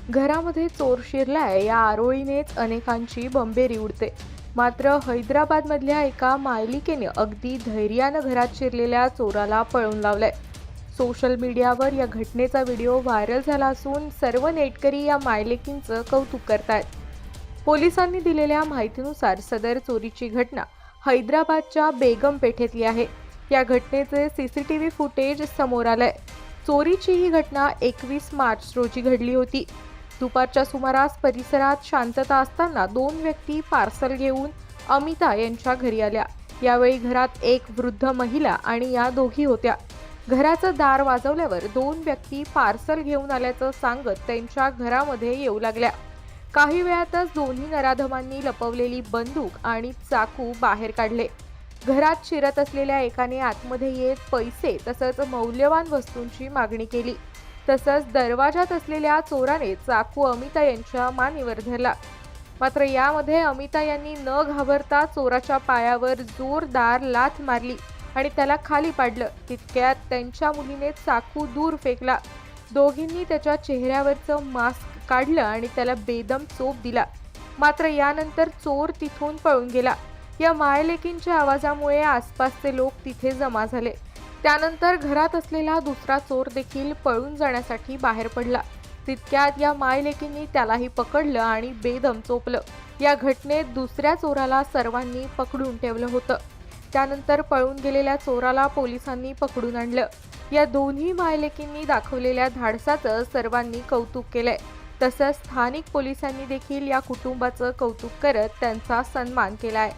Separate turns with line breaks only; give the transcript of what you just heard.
घरामध्ये चोर शिरलाय या आरोळीनेच अनेकांची बंबेरी उडते। मात्र हैदराबादमधल्या एका मायलिकेने अगदी धैर्यानं घरात शिरलेल्या चोराला पळवून लावलंय। सोशल मीडियावर या घटनेचा व्हिडिओ व्हायरल झाला असून सर्व नेटकरी या मायलेकींचं कौतुक करतायत। पोलिसांनी दिलेल्या माहितीनुसार सदर चोरीची घटना हैदराबादच्या बेगम पेठेतली आहे। या घटनेचे सीसीटीव्ही फुटेज समोर आलंय। चोरीची ही घटना 21 मार्च रोजी घडली होती। दुपारच्या सुमारास परिसरात शांतता असताना दोन व्यक्ती पार्सल घेऊन अमिता यांच्या घरी आल्या। यावेळी घरात एक वृद्ध महिला आणि या दोघी होत्या। घराचं दार वाजवल्यावर दोन व्यक्ती पार्सल घेऊन आल्याचं सांगत त्यांच्या घरामध्ये येऊ लागल्या। काही वेळातच दोन्ही नराधमांनी लपवलेली बंदूक आणि चाकू बाहेर काढले। घरात शिरत असलेल्या एकाने आतमध्ये येत पैसे तसंच मौल्यवान वस्तूंची मागणी केली। तसंच दरवाजात असलेल्या चोराने चाकू अमिता यांच्या मानेवर धरला। मात्र यामध्ये अमिता यांनी न घाबरता चोराच्या पायावर जोरदार लाथ मारली आणि त्याला खाली पाडलं। तितक्यात त्यांच्या मुलीने चाकू दूर फेकला। दोघींनी त्याच्या चेहऱ्यावरचं मास्क काढलं आणि त्याला बेदम चोप दिला। मात्र यानंतर चोर तिथून पळून गेला। या मायलेकींच्या आवाजामुळे आसपासचे लोक तिथे जमा झाले। त्यानंतर घरात असलेला दुसरा चोर देखील पळून जाण्यासाठी बाहेर पडला। तितक्यात या मायलेकींनी त्यालाही पकडलं आणि बेदम चोपलं। या घटनेत दुसऱ्या चोराला सर्वांनी पकडून ठेवलं होतं। त्यानंतर पळून गेलेल्या चोराला पोलिसांनी पकडून आणलं। या दोन्ही मायलेकींनी दाखवलेल्या धाडसाचं सर्वांनी कौतुक केलंय। तसंच स्थानिक पोलिसांनी देखील या कुटुंबाचं कौतुक करत त्यांचा सन्मान केलाय।